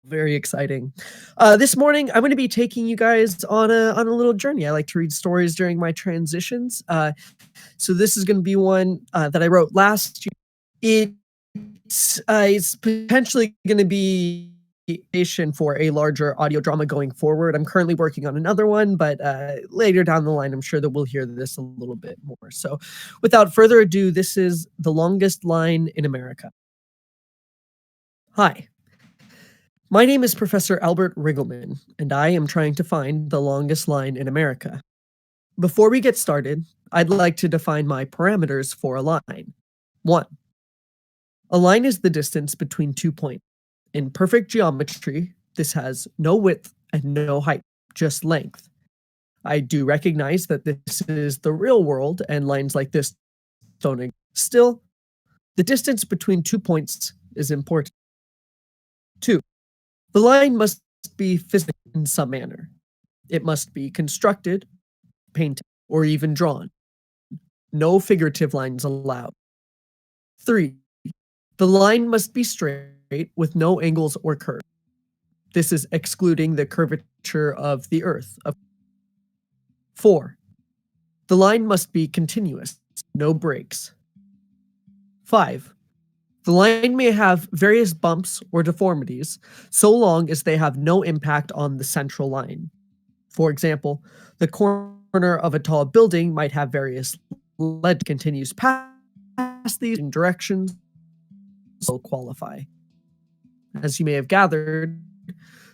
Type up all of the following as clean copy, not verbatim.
Very exciting. This morning, I'm going to be taking you guys on a little journey. I like to read stories during my transitions. So this is going to be one that I wrote last year. It's potentially going to be for a larger audio drama going forward. I'm currently working on another one, but later down the line, I'm sure that we'll hear this a little bit more. So, without further ado, this is The Longest Line in America. Hi. My name is Professor Albert Riggleman, and I am trying to find the longest line in America. Before we get started, I'd like to define my parameters for a line. 1. A line is the distance between 2 points. In perfect geometry, this has no width and no height, just length. I do recognize that this is the real world and lines like this don't exist. Still, the distance between 2 points is important. 2. The line must be physical in some manner. It must be constructed, painted, or even drawn. No figurative lines allowed. 3. The line must be straight with no angles or curves. This is excluding the curvature of the earth. 4. The line must be continuous, no breaks. 5. The line may have various bumps or deformities, so long as they have no impact on the central line. For example, the corner of a tall building might have various lead continues past these directions will qualify. As you may have gathered,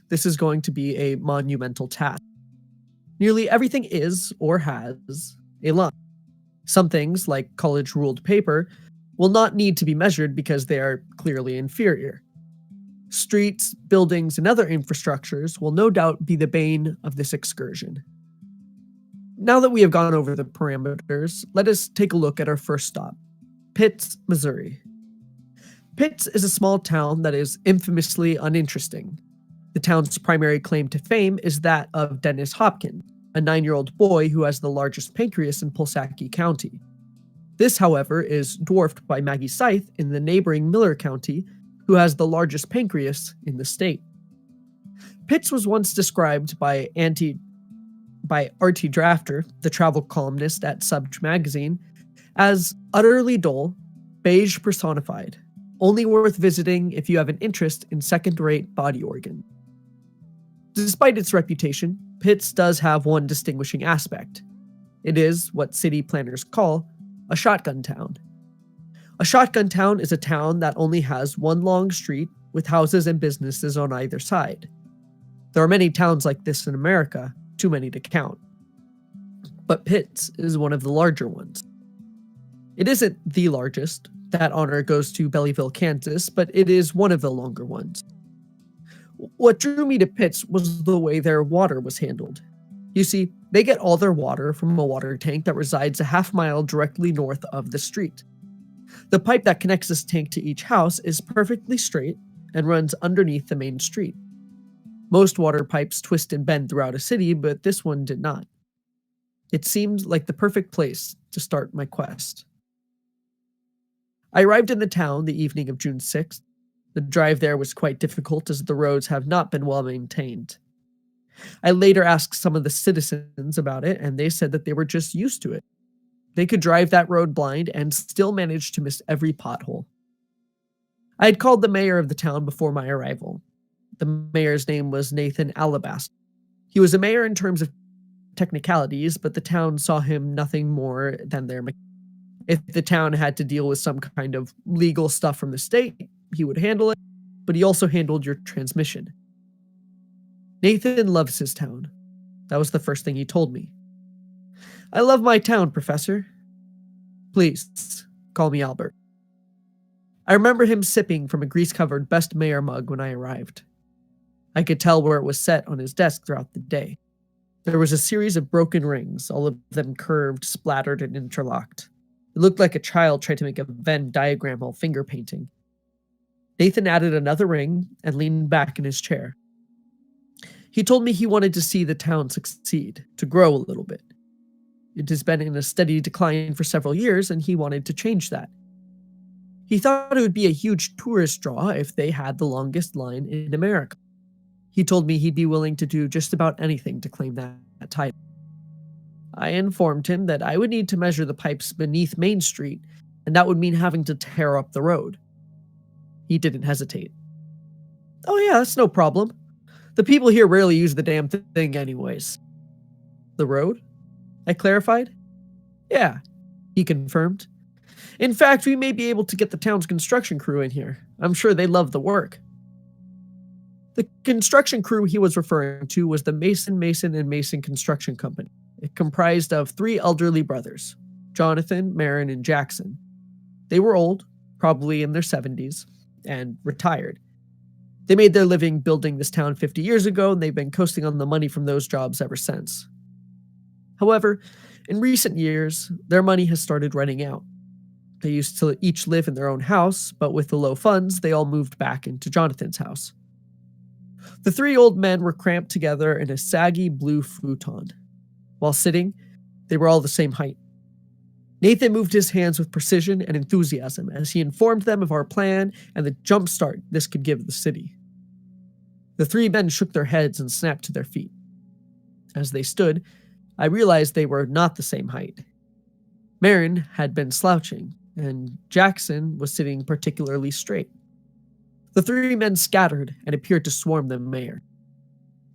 this is going to be a monumental task. Nearly everything is or has a line. Some things, like college-ruled paper, will not need to be measured because they are clearly inferior. Streets, buildings, and other infrastructures will no doubt be the bane of this excursion. Now that we have gone over the parameters, let us take a look at our first stop, Pitts, Missouri. Pitts is a small town that is infamously uninteresting. The town's primary claim to fame is that of Dennis Hopkins, a 9-year-old boy who has the largest pancreas in Pulaski County. This, however, is dwarfed by Maggie Scythe in the neighboring Miller County, who has the largest pancreas in the state. Pitts was once described by R.T. Drafter, the travel columnist at Subj magazine, as utterly dull, beige personified, only worth visiting if you have an interest in second-rate body organ. Despite its reputation, Pitts does have one distinguishing aspect. It is what city planners call a shotgun town. A shotgun town is a town that only has one long street with houses and businesses on either side. There are many towns like this in America, too many to count. But Pitts is one of the larger ones. It isn't the largest, that honor goes to Belleville, Kansas, but it is one of the longer ones. What drew me to Pitts was the way their water was handled. You see, they get all their water from a water tank that resides a half-mile directly north of the street. The pipe that connects this tank to each house is perfectly straight and runs underneath the main street. Most water pipes twist and bend throughout a city, but this one did not. It seemed like the perfect place to start my quest. I arrived in the town the evening of June 6th. The drive there was quite difficult as the roads have not been well maintained. I later asked some of the citizens about it, and they said that they were just used to it. They could drive that road blind and still manage to miss every pothole. I had called the mayor of the town before my arrival. The mayor's name was Nathan Alabaster. He was a mayor in terms of technicalities, but the town saw him nothing more than their mechanic. If the town had to deal with some kind of legal stuff from the state, he would handle it, but he also handled your transmission. Nathan loves his town. That was the first thing he told me. I love my town, Professor. Please, call me Albert. I remember him sipping from a grease-covered Best Mayor mug when I arrived. I could tell where it was set on his desk throughout the day. There was a series of broken rings, all of them curved, splattered, and interlocked. It looked like a child tried to make a Venn diagram while finger painting. Nathan added another ring and leaned back in his chair. He told me he wanted to see the town succeed, to grow a little bit. It has been in a steady decline for several years, and he wanted to change that. He thought it would be a huge tourist draw if they had the longest line in America. He told me he'd be willing to do just about anything to claim that title. I informed him that I would need to measure the pipes beneath Main Street, and that would mean having to tear up the road. He didn't hesitate. Oh yeah, that's no problem. The people here rarely use the damn thing anyways. The road? I clarified. Yeah, he confirmed. In fact, we may be able to get the town's construction crew in here. I'm sure they love the work. The construction crew he was referring to was the Mason Construction Company. It comprised of 3 elderly brothers, Jonathan, Marin, and Jackson. They were old, probably in their 70s, and retired. They made their living building this town 50 years ago, and they've been coasting on the money from those jobs ever since. However, in recent years, their money has started running out. They used to each live in their own house, but with the low funds, they all moved back into Jonathan's house. The 3 old men were cramped together in a saggy blue futon. While sitting, they were all the same height. Nathan moved his hands with precision and enthusiasm as he informed them of our plan and the jump start this could give the city. The 3 men shook their heads and snapped to their feet. As they stood, I realized they were not the same height. Marin had been slouching, and Jackson was sitting particularly straight. The 3 men scattered and appeared to swarm the mayor.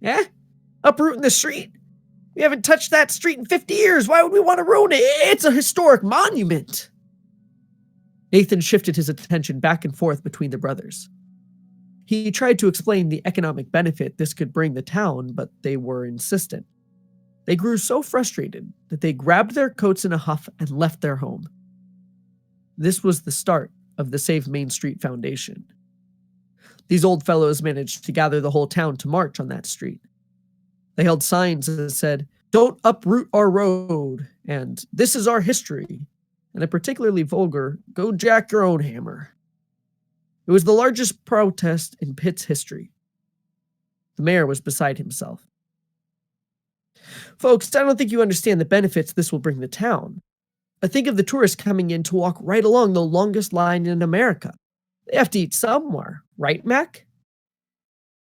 Eh? Uprooting the street? We haven't touched that street in 50 years. Why would we want to ruin it? It's a historic monument. Nathan shifted his attention back and forth between the brothers. He tried to explain the economic benefit this could bring the town, but they were insistent. They grew so frustrated that they grabbed their coats in a huff and left their home. This was the start of the Save Main Street Foundation. These old fellows managed to gather the whole town to march on that street. They held signs that said, "Don't uproot our road," and "This is our history," and a particularly vulgar, "Go jack your own hammer." It was the largest protest in Pitt's history. The mayor was beside himself. Folks, I don't think you understand the benefits this will bring the town. I think of the tourists coming in to walk right along the longest line in America. They have to eat somewhere, right, Mac?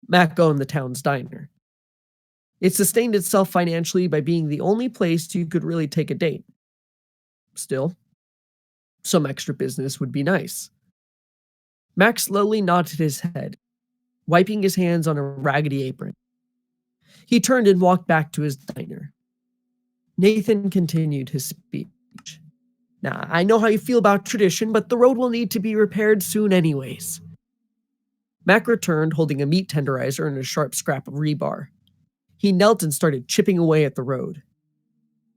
Mac owned the town's diner. It sustained itself financially by being the only place you could really take a date. Still, some extra business would be nice. Mac slowly nodded his head, wiping his hands on a raggedy apron. He turned and walked back to his diner. Nathan continued his speech. Now, I know how you feel about tradition, but the road will need to be repaired soon anyways. Mac returned holding a meat tenderizer and a sharp scrap of rebar. He knelt and started chipping away at the road.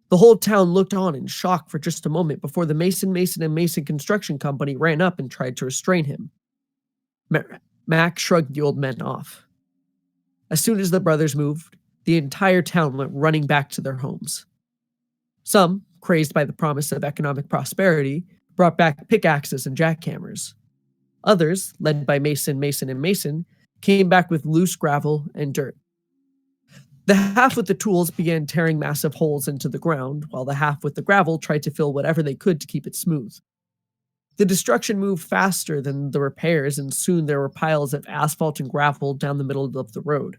The whole town looked on in shock for just a moment before the Mason Construction Company ran up and tried to restrain him. Mac shrugged the old men off. As soon as the brothers moved, the entire town went running back to their homes. Some, crazed by the promise of economic prosperity, brought back pickaxes and jackhammers. Others, led by Mason, came back with loose gravel and dirt. The half with the tools began tearing massive holes into the ground, while the half with the gravel tried to fill whatever they could to keep it smooth. The destruction moved faster than the repairs, and soon there were piles of asphalt and gravel down the middle of the road.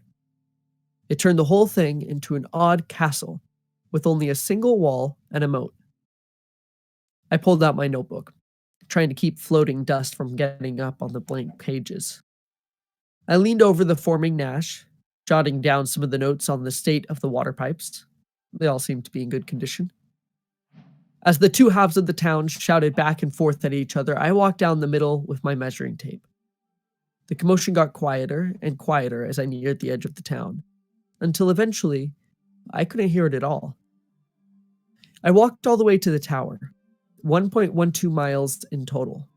It turned the whole thing into an odd castle, with only a single wall and a moat. I pulled out my notebook, trying to keep floating dust from getting up on the blank pages. I leaned over the forming Nash, jotting down some of the notes on the state of the water pipes. They all seemed to be in good condition. As the 2 halves of the town shouted back and forth at each other, I walked down the middle with my measuring tape. The commotion got quieter and quieter as I neared the edge of the town, until eventually, I couldn't hear it at all. I walked all the way to the tower, 1.12 miles in total.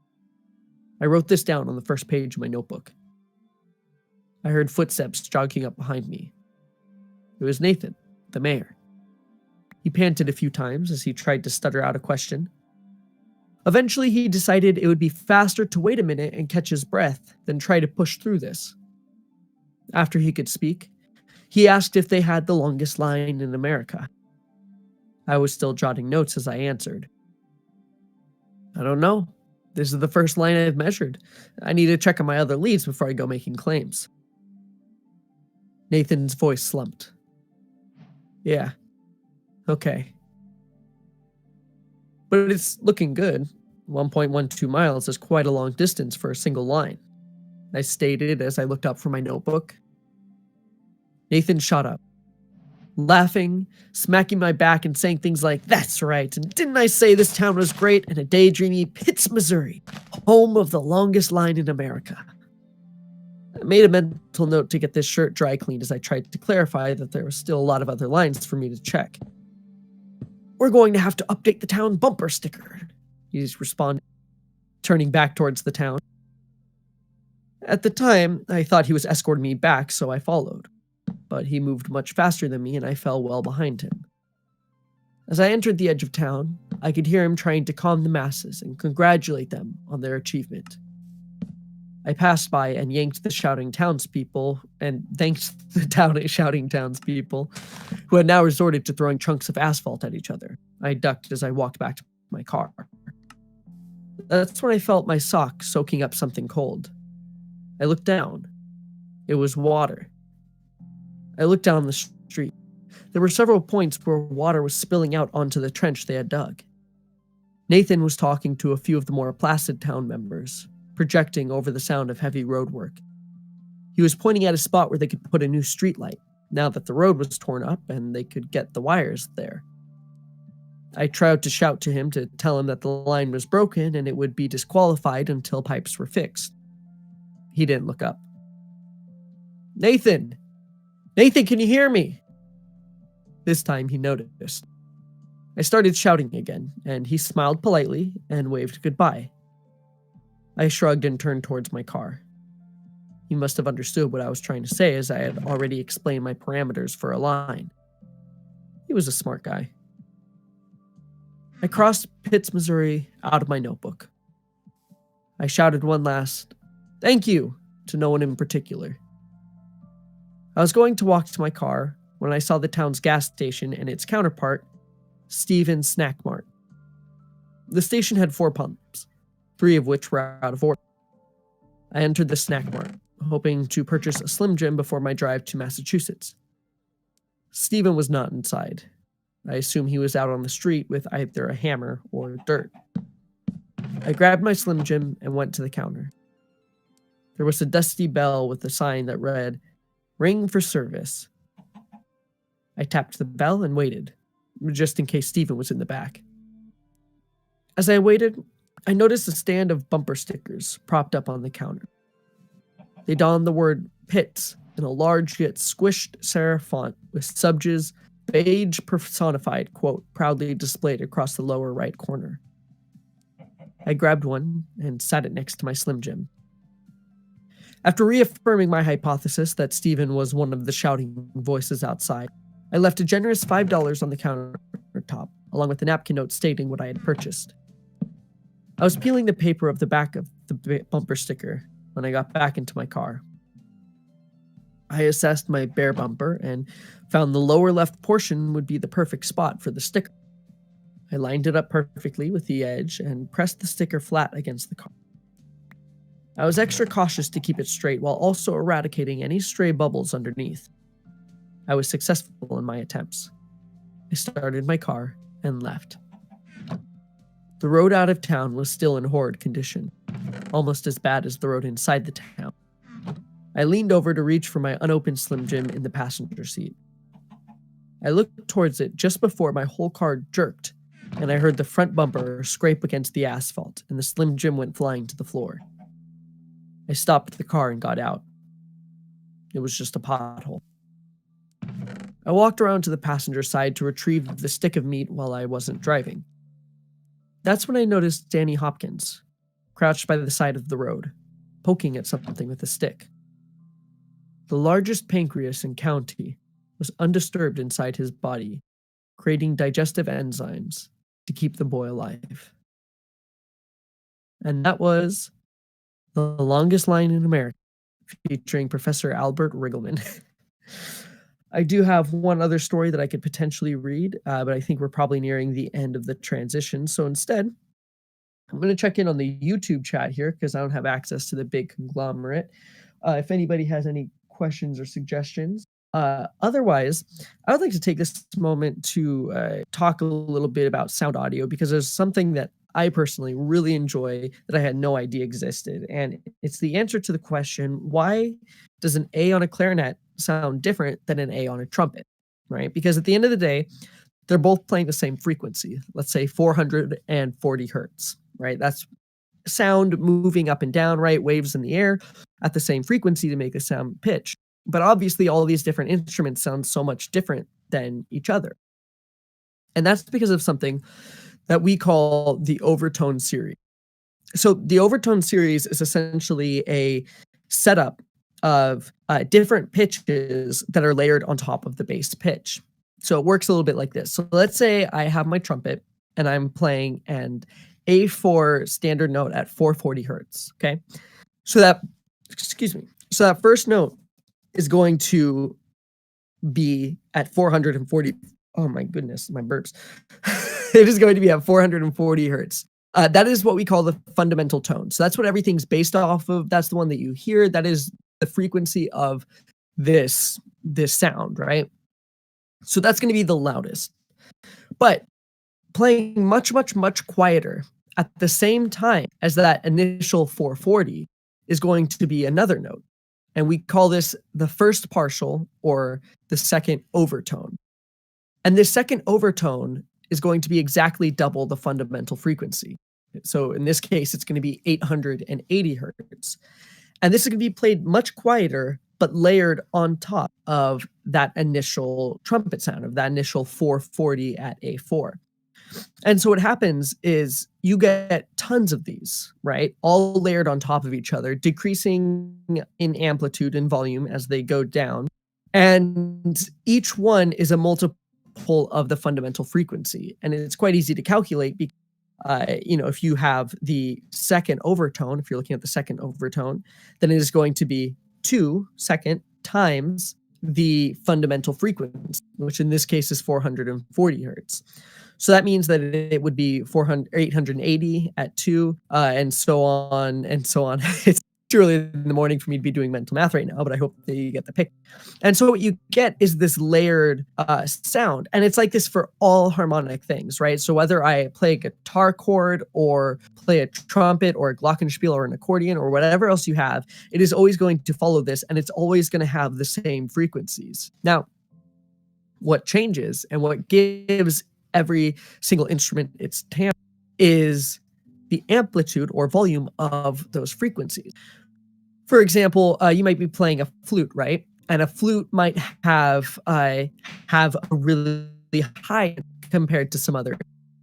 I wrote this down on the first page of my notebook. I heard footsteps jogging up behind me. It was Nathan, the mayor. He panted a few times as he tried to stutter out a question. Eventually, he decided it would be faster to wait a minute and catch his breath than try to push through this. After he could speak, he asked if they had the longest line in America. I was still jotting notes as I answered. I don't know. This is the first line I've measured. I need to check on my other leads before I go making claims. Nathan's voice slumped. Yeah, okay. But it's looking good. 1.12 miles is quite a long distance for a single line, I stated as I looked up from my notebook. Nathan shot up, laughing, smacking my back and saying things like, "That's right, and didn't I say this town was great?" and a daydreamy Pitts, Missouri, home of the longest line in America. I made a mental note to get this shirt dry cleaned as I tried to clarify that there was still a lot of other lines for me to check. "We're going to have to update the town bumper sticker," he's responded, turning back towards the town. At the time, I thought he was escorting me back, so I followed. But he moved much faster than me and I fell well behind him. As I entered the edge of town, I could hear him trying to calm the masses and congratulate them on their achievement. I passed by and thanked the shouting townspeople who had now resorted to throwing chunks of asphalt at each other. I ducked as I walked back to my car. That's when I felt my sock soaking up something cold. I looked down. It was water. I looked down the street. There were several points where water was spilling out onto the trench they had dug. Nathan was talking to a few of the more placid town members, projecting over the sound of heavy road work. He was pointing at a spot where they could put a new streetlight, now that the road was torn up and they could get the wires there. I tried to shout to him to tell him that the line was broken and it would be disqualified until pipes were fixed. He didn't look up. Nathan! Nathan, can you hear me?" This time he noticed. I started shouting again, and he smiled politely and waved goodbye. I shrugged and turned towards my car. He must have understood what I was trying to say, as I had already explained my parameters for a line. He was a smart guy. I crossed Pitts, Missouri out of my notebook. I shouted one last, "Thank you," to no one in particular. I was going to walk to my car when I saw the town's gas station and its counterpart, Stephen's Snack Mart. The station had 4 pumps, 3 of which were out of order. I entered the Snack Mart, hoping to purchase a Slim Jim before my drive to Massachusetts. Stephen was not inside. I assume he was out on the street with either a hammer or dirt. I grabbed my Slim Jim and went to the counter. There was a dusty bell with a sign that read, "Ring for service." I tapped the bell and waited, just in case Stephen was in the back. As I waited, I noticed a stand of bumper stickers propped up on the counter. They donned the word Pitts in a large yet squished serif font with Subge's beige personified quote proudly displayed across the lower right corner. I grabbed one and sat it next to my Slim Jim. After reaffirming my hypothesis that Stephen was one of the shouting voices outside, I left a generous $5 on the countertop, along with a napkin note stating what I had purchased. I was peeling the paper of the back of the bumper sticker when I got back into my car. I assessed my bare bumper and found the lower left portion would be the perfect spot for the sticker. I lined it up perfectly with the edge and pressed the sticker flat against the car. I was extra cautious to keep it straight while also eradicating any stray bubbles underneath. I was successful in my attempts. I started my car and left. The road out of town was still in horrid condition, almost as bad as the road inside the town. I leaned over to reach for my unopened Slim Jim in the passenger seat. I looked towards it just before my whole car jerked, and I heard the front bumper scrape against the asphalt, and the Slim Jim went flying to the floor. I stopped the car and got out. It was just a pothole. I walked around to the passenger side to retrieve the stick of meat while I wasn't driving. That's when I noticed Danny Hopkins, crouched by the side of the road, poking at something with a stick. The largest pancreas in county was undisturbed inside his body, creating digestive enzymes to keep the boy alive. And that was The Longest Line in America, featuring Professor Albert Riggleman. I do have one other story that I could potentially read, but I think we're probably nearing the end of the transition. So instead, I'm going to check in on the YouTube chat here because I don't have access to the big conglomerate. If anybody has any questions or suggestions, Otherwise, I would like to take this moment to talk a little bit about sound audio because there's something that I personally really enjoy that I had no idea existed. And it's the answer to the question, why does an A on a clarinet sound different than an A on a trumpet? Right? Because at the end of the day, they're both playing the same frequency, let's say 440 hertz, right? That's sound moving up and down, right? Waves in the air at the same frequency to make a sound pitch. But obviously, all these different instruments sound so much different than each other. And that's because of something that we call the Overtone Series. So, the Overtone Series is essentially a setup of different pitches that are layered on top of the bass pitch. So, it works a little bit like this. So, let's say I have my trumpet and I'm playing an A4 standard note at 440 hertz. Okay. So, excuse me. So, that first note is going to be at 440. Oh my goodness, my burps. It is going to be at 440 hertz. That is what we call the fundamental tone. So that's what everything's based off of. That's the one that you hear. That is the frequency of this sound, right? So that's going to be the loudest. But playing much, much, much quieter at the same time as that initial 440 is going to be another note. And we call this the first partial or the second overtone. And this second overtone is going to be exactly double the fundamental frequency. So in this case, it's going to be 880 hertz. And this is going to be played much quieter, but layered on top of that initial trumpet sound, of that initial 440 at A4. And so what happens is you get tons of these, right? All layered on top of each other, decreasing in amplitude and volume as they go down. And each one is a multiple of the fundamental frequency. And it's quite easy to calculate because, if you have the second overtone, if you're looking at the second overtone, then it is going to be 2 second times the fundamental frequency, which in this case is 440 hertz. So that means that it would be 880 at 2, and so on and so on. It's too early in the morning for me to be doing mental math right now, but I hope that you get the picture. And so what you get is this layered sound, and it's like this for all harmonic things, right? So whether I play a guitar chord or play a trumpet or a glockenspiel or an accordion or whatever else you have, it is always going to follow this, and it's always going to have the same frequencies. Now, what changes and what gives every single instrument its timbre is the amplitude or volume of those frequencies. For example, you might be playing a flute, right? And a flute might have a really high compared to some other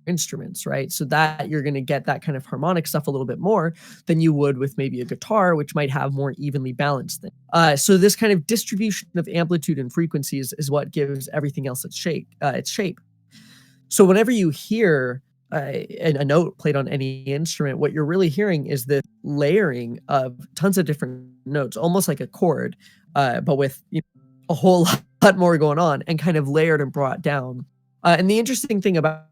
instruments, right? So that you're going to get that kind of harmonic stuff a little bit more than you would with maybe a guitar, which might have more evenly balanced things. So this kind of distribution of amplitude and frequencies is what gives everything else its shape. So whenever you hear a note played on any instrument, what you're really hearing is the layering of tons of different notes, almost like a chord, but with a whole lot more going on and kind of layered and brought down. And the interesting thing about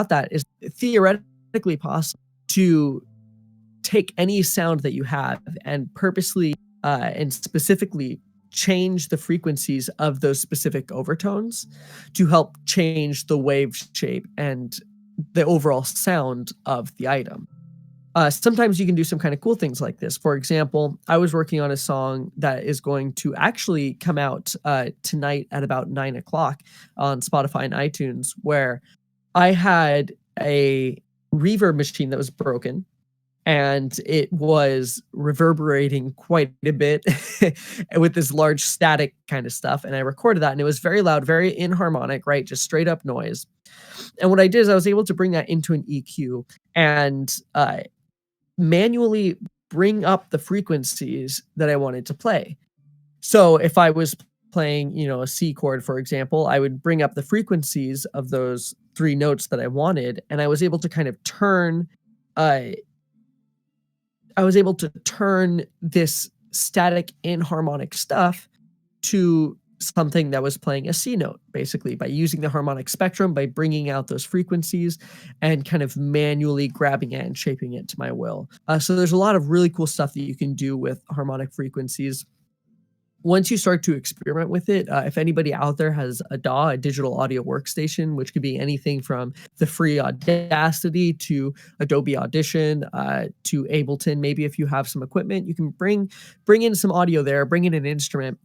that is theoretically possible to take any sound that you have and purposely and specifically change the frequencies of those specific overtones to help change the wave shape and the overall sound of the item. Sometimes you can do some kind of cool things like this. For example, I was working on a song that is going to actually come out tonight at about 9 o'clock on Spotify and iTunes, where I had a reverb machine that was broken and it was reverberating quite a bit with this large static kind of stuff. And I recorded that and it was very loud, very inharmonic, right? Just straight up noise. And what I did is I was able to bring that into an EQ and manually bring up the frequencies that I wanted to play. So if I was playing, a C chord, for example, I would bring up the frequencies of those 3 notes that I wanted, and I was able to kind of turn this static inharmonic stuff to something that was playing a C note, basically, by using the harmonic spectrum, by bringing out those frequencies and kind of manually grabbing it and shaping it to my will. So there's a lot of really cool stuff that you can do with harmonic frequencies. once you start to experiment with it, if anybody out there has a DAW, a digital audio workstation, which could be anything from the free Audacity to Adobe Audition, to Ableton, maybe if you have some equipment, you can bring in some audio there, bring in an instrument,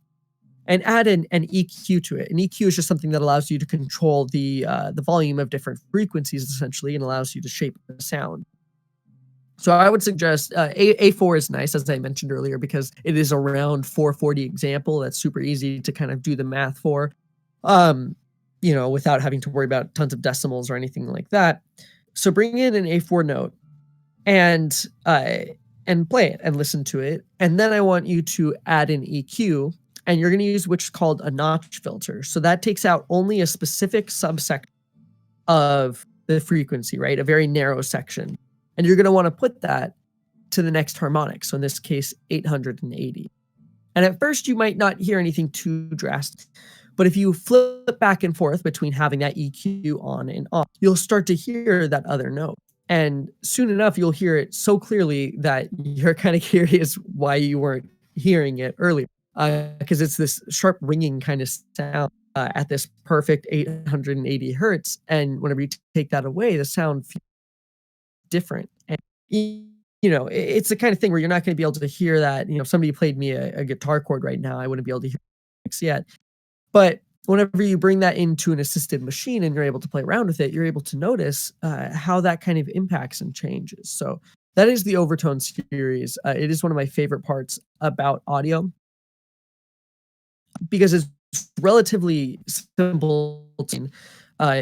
and add an EQ to it. An EQ is just something that allows you to control the volume of different frequencies essentially and allows you to shape the sound. So I would suggest A4 is nice, as I mentioned earlier, because it is around 440 example. That's super easy to kind of do the math for, um, without having to worry about tons of decimals or anything like that. So bring in an A4 note and uh, and play it and listen to it. And then I want you to add an EQ, and you're going to use which is called a notch filter. So that takes out only a specific subsection of the frequency, right? A very narrow section. And you're going to want to put that to the next harmonic. So in this case, 880. And at first, you might not hear anything too drastic. But if you flip back and forth between having that EQ on and off, you'll start to hear that other note. And soon enough, you'll hear it so clearly that you're kind of curious why you weren't hearing it earlier. Because it's this sharp ringing kind of sound at this perfect 880 hertz. And whenever you take that away, the sound feels different. And it's the kind of thing where you're not going to be able to hear that. If somebody played me a guitar chord right now, I wouldn't be able to hear it yet. But whenever you bring that into an assisted machine and you're able to play around with it, you're able to notice how that kind of impacts and changes. So that is the Overtone series. It is one of my favorite parts about audio because it's relatively simple, uh,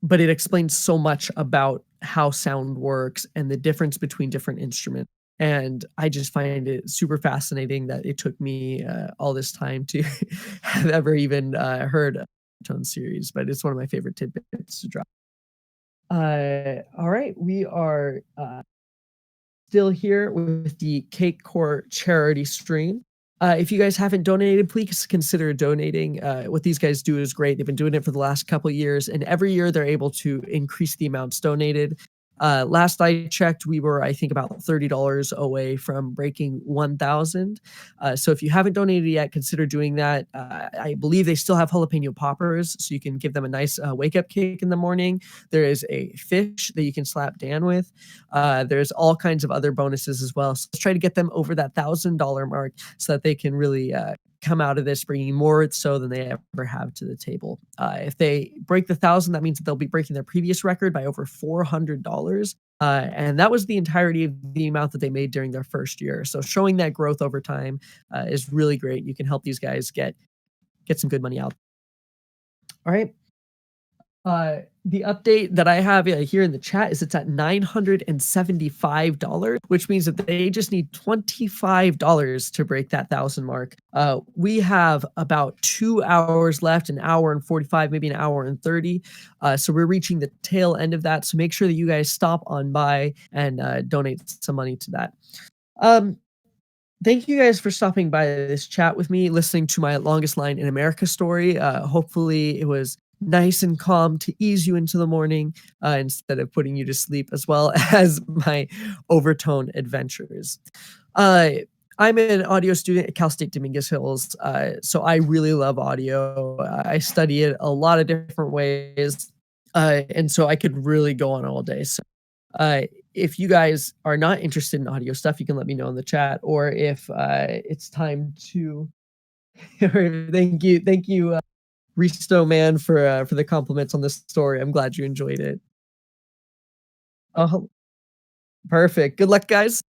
but it explains so much about how sound works and the difference between different instruments. And I just find it super fascinating that it took me all this time to have ever even heard of Tone series, but it's one of my favorite tidbits to drop. All right, we are still here with the Cakecore charity stream. If you guys haven't donated, please consider donating. What these guys do is great. They've been doing it for the last couple of years, and every year they're able to increase the amounts donated. Last I checked, we were, I think, about $30 away from breaking 1,000. So if you haven't donated yet, consider doing that. I believe they still have jalapeno poppers, so you can give them a nice wake up cake in the morning. There is a fish that you can slap Dan with. There's all kinds of other bonuses as well. So let's try to get them over that $1,000 mark so that they can really come out of this bringing more so than they ever have to the table. If they break the 1,000, that means that they'll be breaking their previous record by over $400. And that was the entirety of the amount that they made during their first year. So showing that growth over time is really great. You can help these guys get some good money out. All right. The update that I have here in the chat is it's at $975, which means that they just need $25 to break that 1,000 mark. We have about 2 hours left, an hour and 45, maybe an hour and 30. So we're reaching the tail end of that. So make sure that you guys stop on by and donate some money to that. Thank you guys for stopping by this chat with me, listening to my longest line in America story. Hopefully, it was nice and calm to ease you into the morning instead of putting you to sleep, as well as my overtone adventures. Uh, I'm an audio student at Cal State Dominguez Hills, so I really love audio. I study it a lot of different ways, and so I could really go on all day. So uh, if you guys are not interested in audio stuff, you can let me know in the chat, or if it's time to. Thank you, Risto man, for the compliments on this story. I'm glad you enjoyed it. Oh, perfect. Good luck, guys.